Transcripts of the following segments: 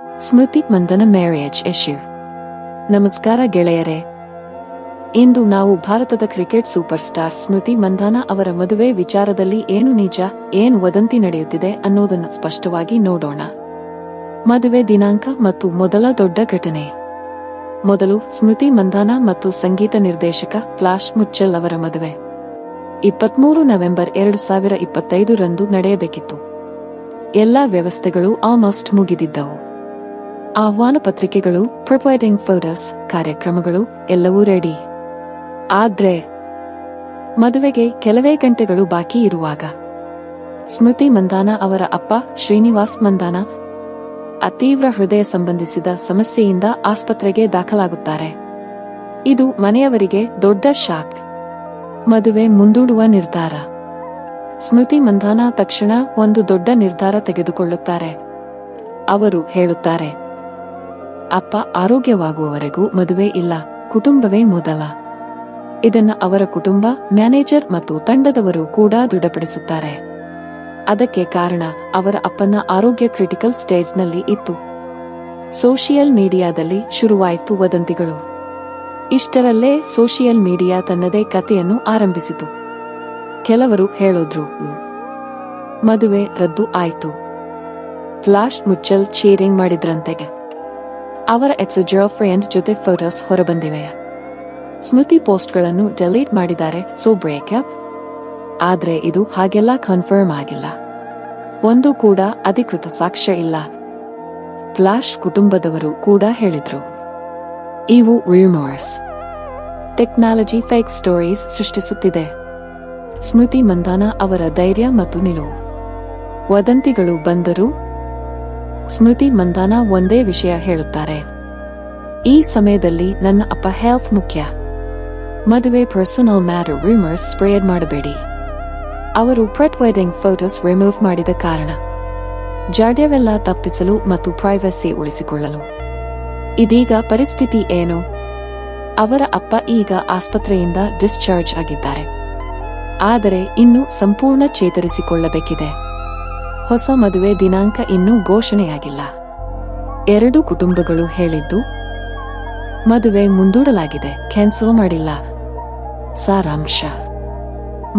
ಸ್ಮೃತಿ Mandhana marriage issue. ನಮಸ್ಕಾರ ಗೆಳೆಯರೇ. ಇಂದು ನಾವು ಭಾರತದ ಕ್ರಿಕೆಟ್ ಸೂಪರ್ ಸ್ಟಾರ್ ಸ್ಮೃತಿ ಮಂದಾನ ಅವರ ಮದುವೆ ವಿಚಾರದಲ್ಲಿ ಏನು ನಿಜ, ಏನು ವದಂತಿ ನಡೆಯುತ್ತಿದೆ ಅನ್ನೋದನ್ನ ಸ್ಪಷ್ಟವಾಗಿ ನೋಡೋಣ. ಮದುವೆ ದಿನಾಂಕ ಮತ್ತು ಮೊದಲ ದೊಡ್ಡ ಘಟನೆ. ಮೊದಲು ಸ್ಮೃತಿ ಮಂದಾನ ಮತ್ತು ಸಂಗೀತ ನಿರ್ದೇಶಕ ಫ್ಲಾಶ್ ಮುಚ್ಚಲ್ ಅವರ ಮದುವೆ 23 ನವೆಂಬರ್ 2025 ರಂದು ನಡೆಯಬೇಕಿತ್ತು. ಎಲ್ಲಾ ವ್ಯವಸ್ಥೆಗಳು ಆಲ್ಮೋಸ್ಟ್ ಮುಗಿದಿದ್ದವು. ಆಹ್ವಾನ ಪತ್ರಿಕೆಗಳು, ಪ್ರಿ ವೆಡ್ಡಿಂಗ್ ಫೋಟೋಸ್, ಕಾರ್ಯಕ್ರಮಗಳು ಎಲ್ಲವೂ ರೆಡಿ. ಆದ್ರೆ ಮದುವೆಗೆ ಕೆಲವೇ ಗಂಟೆಗಳು ಬಾಕಿ ಇರುವಾಗ ಸ್ಮೃತಿ ಮಂದಾನ ಅವರ ಅಪ್ಪ ಶ್ರೀನಿವಾಸ್ ಮಂದಾನ ಅತೀವ್ರ ಹೃದಯ ಸಂಬಂಧಿಸಿದ ಸಮಸ್ಯೆಯಿಂದ ಆಸ್ಪತ್ರೆಗೆ ದಾಖಲಾಗುತ್ತಾರೆ. ಇದು ಮನೆಯವರಿಗೆ ದೊಡ್ಡ ಶಾಕ್. ಮದುವೆ ಮುಂದೂಡುವ ನಿರ್ಧಾರ. ಸ್ಮೃತಿ ಮಂದಾನ ತಕ್ಷಣ ಒಂದು ದೊಡ್ಡ ನಿರ್ಧಾರ ತೆಗೆದುಕೊಳ್ಳುತ್ತಾರೆ. ಅವರು ಹೇಳುತ್ತಾರೆ, ಅಪ್ಪ ಆರೋಗ್ಯವಾಗುವವರೆಗೂ ಮದುವೆ ಇಲ್ಲ, ಕುಟುಂಬವೇ ಮೊದಲ. ಇದನ್ನ ಅವರ ಕುಟುಂಬ, ಮ್ಯಾನೇಜರ್ ಮತ್ತು ತಂಡದವರು ಕೂಡ ದೃಢಪಡಿಸುತ್ತಾರೆ. ಅದಕ್ಕೆ ಕಾರಣ ಅವರ ಅಪ್ಪನ ಆರೋಗ್ಯ ಕ್ರಿಟಿಕಲ್ ಸ್ಟೇಜ್ನಲ್ಲಿ ಇತ್ತು. ಸೋಷಿಯಲ್ ಮೀಡಿಯಾದಲ್ಲಿ ಶುರುವಾಯಿತು ವದಂತಿಗಳು. ಇಷ್ಟರಲ್ಲೇ ಸೋಷಿಯಲ್ ಮೀಡಿಯಾ ತನ್ನದೇ ಕಥೆಯನ್ನು ಆರಂಭಿಸಿತು. ಕೆಲವರು ಹೇಳಿದ್ರು, ಮದುವೆ ರದ್ದು ಆಯ್ತು. ಫ್ಲಾಶ್ ಮುಚ್ಚಲ್ ಚೀರಿಂಗ್ ಮಾಡಿದ್ರಂತೆ. ಅವರ ಎಕ್ಸ್ ಗರ್ಲ್ ಫ್ರೆಂಡ್ ಜೊತೆ ಫೋಟೋಸ್ ಹೊರಬಂದಿವೆ. ಸ್ಮೃತಿ ಪೋಸ್ಟ್ಗಳನ್ನು ಡೆಲೀಟ್ ಮಾಡಿದ್ದಾರೆ. So breakup. ಆದ್ರೆ ಇದು ಹಾಗೆಲ್ಲ ಕನ್ಫರ್ಮ್ ಆಗಿಲ್ಲ. ಒಂದು ಕೂಡ ಅಧಿಕೃತ ಸಾಕ್ಷ್ಯ ಇಲ್ಲ. ಫ್ಲಾಶ್ ಕುಟುಂಬದವರು ಕೂಡ ಹೇಳಿದ್ರು, ಇವು ರೂಮರ್ಸ್. ಟೆಕ್ನಾಲಜಿ ಫೇಕ್ ಸ್ಟೋರೀಸ್ ಸೃಷ್ಟಿಸುತ್ತಿದೆ. ಸ್ಮೃತಿ ಮಂದಾನ ಅವರ ಧೈರ್ಯ ಮತ್ತು ನಿಲುವು. ವದಂತಿಗಳು ಬಂದರೂ ಸ್ಮೃತಿ ಮಂದಾನ ಒಂದೇ ವಿಷಯ ಹೇಳುತ್ತಾರೆ, ಈ ಸಮಯದಲ್ಲಿ ನನ್ನ ಅಪ್ಪ ಹೆಲ್ತ್ ಮುಖ್ಯ. ಮದುವೆ ಪರ್ಸನಲ್ ಮ್ಯಾಟರ್, ರೂಮರ್ಸ್ ಸ್ಪ್ರೆಡ್ ಮಾಡಬೇಡಿ. ಅವರು ಪ್ರಿ ವೆಡ್ಡಿಂಗ್ ಫೋಟೋಸ್ ರಿಮೂವ್ ಮಾಡಿದ ಕಾರಣ ಜಾಡ್ಯವೆಲ್ಲ ತಪ್ಪಿಸಲು ಮತ್ತು ಪ್ರೈವಸಿ ಉಳಿಸಿಕೊಳ್ಳಲು. ಇದೀಗ ಪರಿಸ್ಥಿತಿ ಏನು? ಅವರ ಅಪ್ಪ ಈಗ ಆಸ್ಪತ್ರೆಯಿಂದ ಡಿಸ್ಚಾರ್ಜ್ ಆಗಿದ್ದಾರೆ. ಆದರೆ ಇನ್ನೂ ಸಂಪೂರ್ಣ ಚೇತರಿಸಿಕೊಳ್ಳಬೇಕಿದೆ. ಹೊಸ ಮದುವೆ ದಿನಾಂಕ ಇನ್ನೂ ಘೋಷಣೆಯಾಗಿಲ್ಲ. ಎರಡು ಕುಟುಂಬಗಳು ಹೇಳಿದ್ದು, ಮದುವೆ ಮುಂದೂಡಲಾಗಿದೆ, ಕ್ಯಾನ್ಸಲ್ ಮಾಡಿಲ್ಲ. ಸಾರಾಂಶ: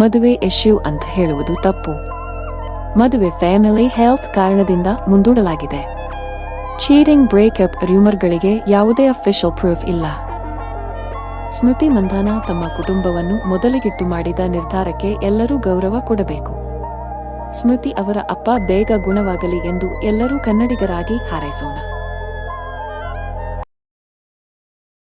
ಮದುವೆ ಇಶ್ಯೂ ಅಂತ ಹೇಳುವುದು ತಪ್ಪು. ಮದುವೆ ಫ್ಯಾಮಿಲಿ ಹೆಲ್ತ್ ಕಾರಣದಿಂದ ಮುಂದೂಡಲಾಗಿದೆ. ಚೀರಿಂಗ್, ಬ್ರೇಕಪ್, ರೂಮರ್ಗಳಿಗೆ ಯಾವುದೇ ಅಫಿಷಿಯಲ್ ಪ್ರೂಫ್ ಇಲ್ಲ. ಸ್ಮೃತಿ ಮಂದಾನ ತಮ್ಮ ಕುಟುಂಬವನ್ನು ಮೊದಲಿಗಿಟ್ಟು ಮಾಡಿದ ನಿರ್ಧಾರಕ್ಕೆ ಎಲ್ಲರೂ ಗೌರವ ಕೊಡಬೇಕು. ಸ್ಮೃತಿ ಅವರ ಅಪ್ಪ ಬೇಗ ಗುಣವಾಗಲಿ ಎಂದು ಎಲ್ಲರೂ ಕನ್ನಡಿಗರಾಗಿ ಹಾರೈಸೋಣ.